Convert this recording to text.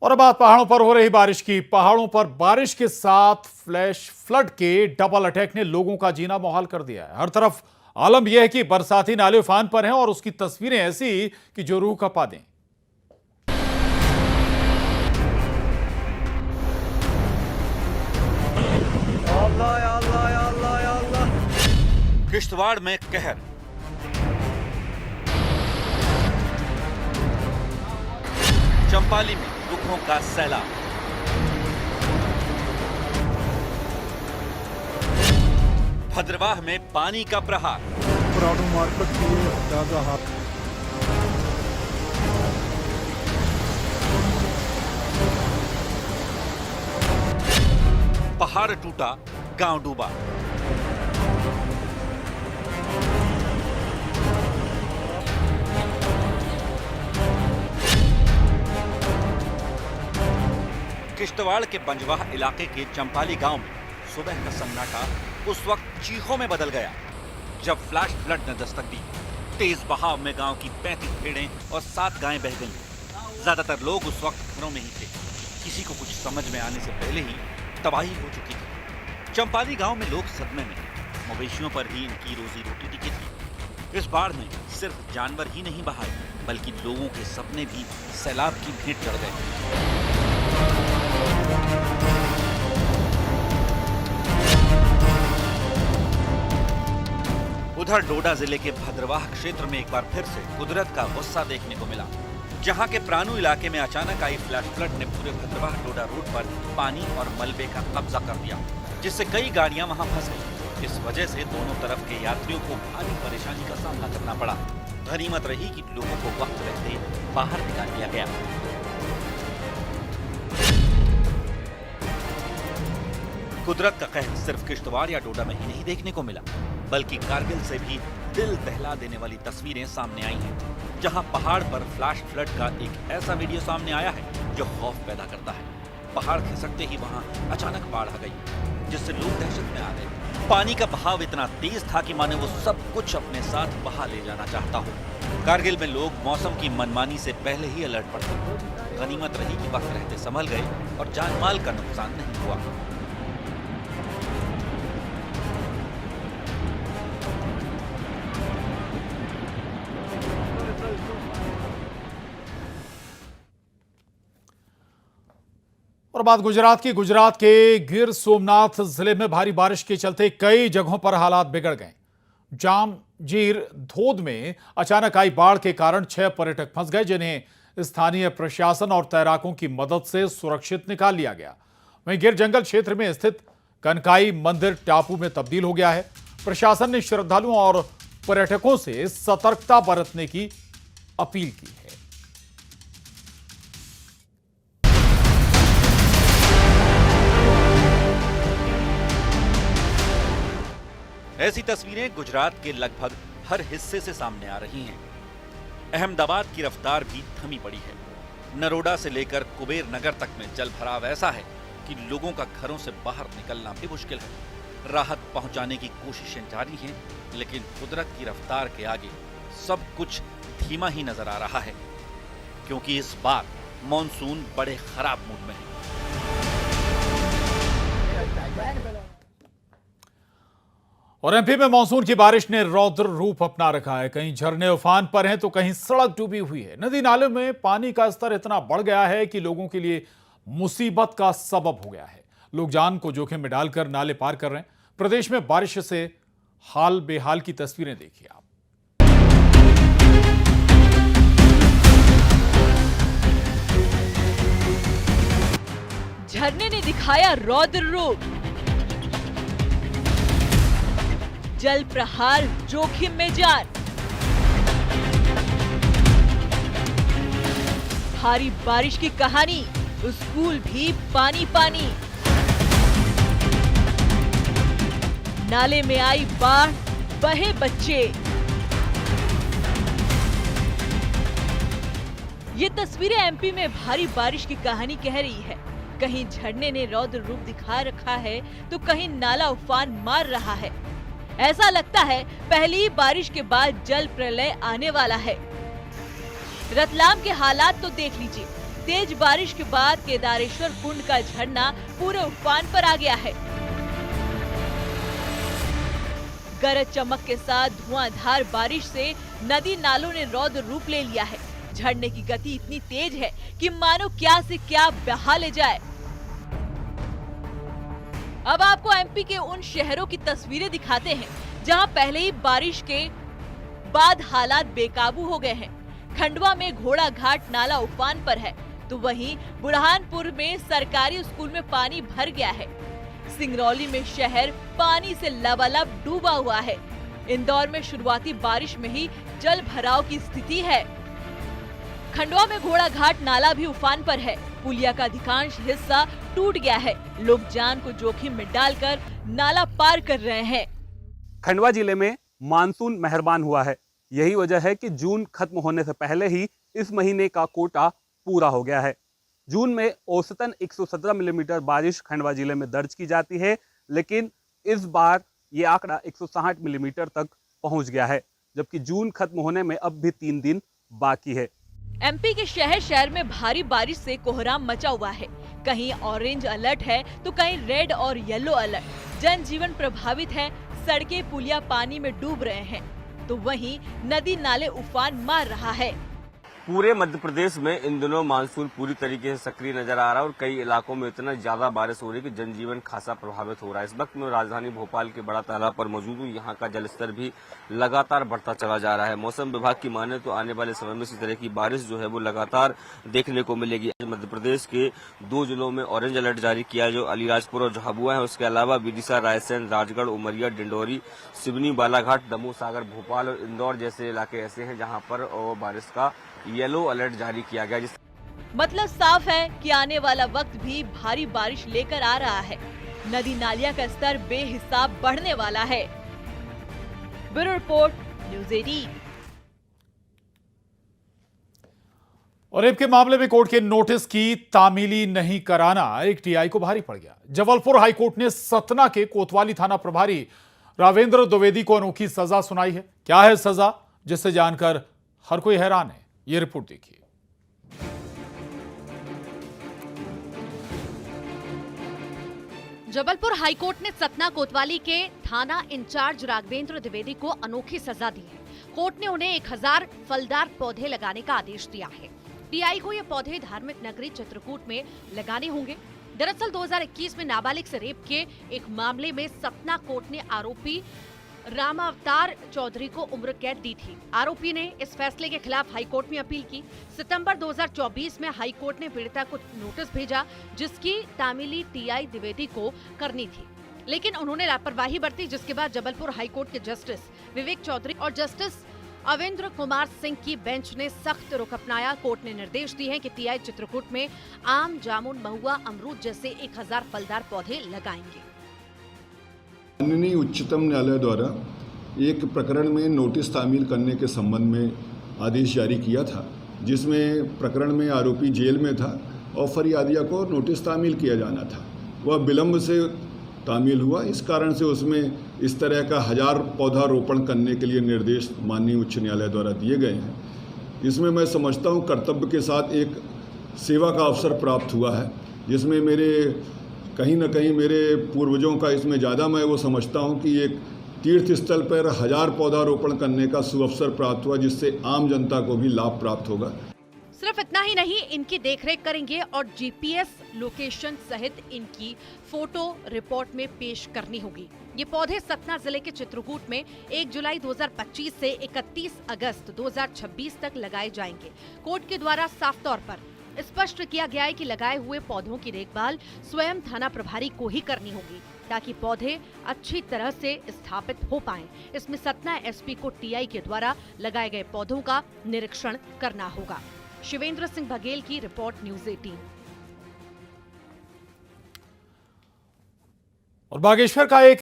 और अब बात पहाड़ों पर हो रही बारिश की। पहाड़ों पर बारिश के साथ फ्लैश फ्लड के डबल अटैक ने लोगों का जीना मुहाल कर दिया है। हर तरफ आलम यह है कि बरसाती नाले उफान पर हैं और उसकी तस्वीरें ऐसी कि जो रूह कपा दें। अल्लाह या अल्लाह या अल्लाह या अल्लाह। किश्तवाड़ में कहर, चंपाली में दुखों का सैलाब, भद्रवाह में पानी का प्रहार, पुरानी मार्केट की ताजा हाथ। पहाड़ टूटा, गांव डूबा। किश्तवाड़ के बंजवाह इलाके के चंपाली गांव में सुबह का सन्नाटा उस वक्त चीखों में बदल गया जब फ्लैश फ्लड ने दस्तक दी। तेज बहाव में गांव की 35 भेड़ें और 7 गायें बह गईं। ज्यादातर लोग उस वक्त घरों में ही थे। किसी को कुछ समझ में आने से पहले ही तबाही हो चुकी थी। चंपाली गांव में लोग सदमे में, मवेशियों पर ही इनकी रोजी रोटी टिकी थी। इस बाढ़ में सिर्फ जानवर ही नहीं बहाए बल्कि लोगों के सपने भी सैलाब की भेंट चढ़ गए। उधर डोडा जिले के भद्रवाह क्षेत्र में एक बार फिर से कुदरत का गुस्सा देखने को मिला, जहां के प्राणु इलाके में अचानक आई फ्लैश फ्लड ने पूरे भद्रवाह डोडा रूट पर पानी और मलबे का कब्जा कर दिया, जिससे कई गाड़ियां वहां फंस गईं। इस वजह से दोनों तरफ के यात्रियों को भारी परेशानी का सामना करना पड़ा। गनीमत रही कि लोगों को वक्त रहते बाहर निकाल दिया गया। कुदरत का कहर सिर्फ किश्तवाड़ या डोडा में ही नहीं देखने को मिला, बल्कि कारगिल से भी दिल दहला देने वाली तस्वीरें सामने आई हैं, जहां पहाड़ पर फ्लैश फ्लड का एक ऐसा वीडियो सामने आया है जो खौफ पैदा करता है। पहाड़ खिसकते ही वहां अचानक बाढ़ आ गई, जिससे लोग दहशत में आ गए। पानी का बहाव इतना तेज था कि माने वो सब कुछ अपने साथ बहा ले जाना चाहता हो। कारगिल में लोग मौसम की मनमानी से पहले ही अलर्ट पर थे। गनीमत रही कि वक्त रहते संभल गए और जान माल का नुकसान नहीं हुआ। और बात गुजरात की। गुजरात के गिर सोमनाथ जिले में भारी बारिश के चलते कई जगहों पर हालात बिगड़ गए। जामजीर धोध में अचानक आई बाढ़ के कारण 6 पर्यटक फंस गए, जिन्हें स्थानीय प्रशासन और तैराकों की मदद से सुरक्षित निकाल लिया गया। वहीं गिर जंगल क्षेत्र में स्थित कनकाई मंदिर टापू में तब्दील हो गया है। प्रशासन ने श्रद्धालुओं और पर्यटकों से सतर्कता बरतने की अपील की है। ऐसी तस्वीरें गुजरात के लगभग हर हिस्से से सामने आ रही हैं। अहमदाबाद की रफ्तार भी थमी पड़ी है। नरोडा से लेकर कुबेर नगर तक में जल भराव ऐसा है कि लोगों का घरों से बाहर निकलना भी मुश्किल है। राहत पहुंचाने की कोशिशें जारी हैं, लेकिन कुदरत की रफ्तार के आगे सब कुछ धीमा ही नजर आ रहा है, क्योंकि इस बार मॉनसून बड़े खराब मूड में है। और एमपी में मानसून की बारिश ने रौद्र रूप अपना रखा है। कहीं झरने उफान पर हैं तो कहीं सड़क डूबी हुई है। नदी नालों में पानी का स्तर इतना बढ़ गया है कि लोगों के लिए मुसीबत का सबब हो गया है। लोग जान को जोखिम में डालकर नाले पार कर रहे हैं। प्रदेश में बारिश से हाल बेहाल की तस्वीरें देखिए आप। झरने ने दिखाया रौद्र रूप। जल प्रहार जोखिम में जान। भारी बारिश की कहानी, स्कूल भी पानी पानी। नाले में आई बाढ़, बहे बच्चे। ये तस्वीरें एमपी में भारी बारिश की कहानी कह रही है। कहीं झरने ने रौद्र रूप दिखा रखा है तो कहीं नाला उफान मार रहा है। ऐसा लगता है पहली बारिश के बाद जल प्रलय आने वाला है। रतलाम के हालात तो देख लीजिए। तेज बारिश के बाद केदारेश्वर कुंड का झरना पूरे उफान पर आ गया है। गरज चमक के साथ धुआंधार बारिश से नदी नालों ने रौद्र रूप ले लिया है। झरने की गति इतनी तेज है कि मानो क्या से क्या बहा ले जाए। अब आपको एमपी के उन शहरों की तस्वीरें दिखाते हैं जहां पहले ही बारिश के बाद हालात बेकाबू हो गए हैं। खंडवा में घोड़ा घाट नाला उफान पर है, तो वहीं बुरहानपुर में सरकारी स्कूल में पानी भर गया है। सिंगरौली में शहर पानी से लबालब डूबा हुआ है। इंदौर में शुरुआती बारिश में ही जल भराव की स्थिति है। खंडवा में घोड़ा घाट नाला भी उफान पर है। पुलिया का अधिकांश हिस्सा टूट गया है। लोग जान को जोखिम में डालकर नाला पार कर रहे हैं। खंडवा जिले में मानसून मेहरबान हुआ है। यही वजह है कि जून खत्म होने से पहले ही इस महीने का कोटा पूरा हो गया है। जून में औसतन 117 मिलीमीटर बारिश खंडवा जिले में दर्ज की जाती है, लेकिन इस बार ये आंकड़ा 160 मिलीमीटर तक पहुंच गया है, जबकि जून खत्म होने में अब भी 3 दिन बाकी है। एमपी के शहर शहर में भारी बारिश से कोहराम मचा हुआ है। कहीं ऑरेंज अलर्ट है तो कहीं रेड और येलो अलर्ट। जनजीवन प्रभावित है, सड़कें पुलिया पानी में डूब रहे हैं, तो वहीं नदी नाले उफान मार रहा है। पूरे मध्य प्रदेश में इन दिनों मानसून पूरी तरीके से सक्रिय नजर आ रहा है और कई इलाकों में इतना ज्यादा बारिश हो रही है कि जनजीवन खासा प्रभावित हो रहा है। इस वक्त मैं राजधानी भोपाल के बड़ा तालाब पर मौजूद हूँ। यहाँ का जलस्तर भी लगातार बढ़ता चला जा रहा है। मौसम विभाग की माने तो आने वाले समय में इसी तरह की बारिश जो है वो लगातार देखने को मिलेगी। मध्य प्रदेश के 2 जिलों में ऑरेंज अलर्ट जारी किया जो अलीराजपुर और झाबुआ है। उसके अलावा विदिशा, रायसेन, राजगढ़, उमरिया, डिंडोरी, सिवनी, बालाघाट, दमोह, सागर, भोपाल और इंदौर जैसे इलाके ऐसे हैं जहाँ पर बारिश का येलो अलर्ट जारी किया गया। मतलब साफ है कि आने वाला वक्त भी भारी बारिश लेकर आ रहा है। नदी नालियां का स्तर बेहिसाब बढ़ने वाला है। Bureau report, news 18। और रेप के मामले में कोर्ट के नोटिस की तामीली नहीं कराना एक टीआई को भारी पड़ गया। जबलपुर हाईकोर्ट ने सतना के कोतवाली थाना प्रभारी रावेंद्र द्विवेदी को अनोखी सजा सुनाई है। क्या है सजा, जिससे जानकर हर कोई हैरान है। ये रिपोर्ट देखिए। जबलपुर हाईकोर्ट ने सतना कोतवाली के थाना इंचार्ज राघवेंद्र द्विवेदी को अनोखी सजा दी है। कोर्ट ने उन्हें 1000 फलदार पौधे लगाने का आदेश दिया है। टीआई को ये पौधे धार्मिक नगरी चित्रकूट में लगाने होंगे। दरअसल 2021 में नाबालिग से रेप के एक मामले में सतना कोर्ट ने आरोपी रामावतार चौधरी को उम्र कैद दी थी। आरोपी ने इस फैसले के खिलाफ हाईकोर्ट में अपील की। सितंबर 2024 में हाईकोर्ट ने पीड़िता को नोटिस भेजा, जिसकी तामीली टीआई द्विवेदी को करनी थी, लेकिन उन्होंने लापरवाही बरती, जिसके बाद जबलपुर हाईकोर्ट के जस्टिस विवेक चौधरी और जस्टिस अवेंद्र कुमार सिंह की बेंच ने सख्त रुख अपनाया। कोर्ट ने निर्देश दिए हैं कि टीआई चित्रकूट में आम, जामुन, महुआ, अमरूद जैसे 1000 फलदार पौधे लगाएंगे। माननीय उच्चतम न्यायालय द्वारा एक प्रकरण में नोटिस तामील करने के संबंध में आदेश जारी किया था, जिसमें प्रकरण में आरोपी जेल में था और फरियादिया को नोटिस तामील किया जाना था। वह विलंब से तामील हुआ, इस कारण से उसमें इस तरह का 1000 पौधा रोपण करने के लिए निर्देश माननीय उच्च न्यायालय द्वारा दिए गए हैं। इसमें मैं समझता हूँ कर्तव्य के साथ एक सेवा का अवसर प्राप्त हुआ है, जिसमें मेरे कहीं न कहीं मेरे पूर्वजों का इसमें ज़्यादा मैं वो समझता हूँ कि एक तीर्थ स्थल पर 1000 पौधा रोपण करने का सुअवसर प्राप्त हुआ, जिससे आम जनता को भी लाभ प्राप्त होगा। सिर्फ इतना ही नहीं, इनकी देखरेख करेंगे और जीपीएस लोकेशन सहित इनकी फोटो रिपोर्ट में पेश करनी होगी। ये पौधे सतना जिले के चित्रकूट में 1 जुलाई 2025 से 31 अगस्त 2026 तक लगाए जाएंगे। कोर्ट के द्वारा साफ तौर पर स्पष्ट किया गया है कि लगाए हुए पौधों की देखभाल स्वयं थाना प्रभारी को ही करनी होगी, ताकि पौधे अच्छी तरह से स्थापित हो पाएं। इसमें सतना एसपी को टीआई के द्वारा लगाए गए पौधों का निरीक्षण करना होगा। शिवेंद्र सिंह बघेल की रिपोर्ट, न्यूज़ 18। और बागेश्वर का एक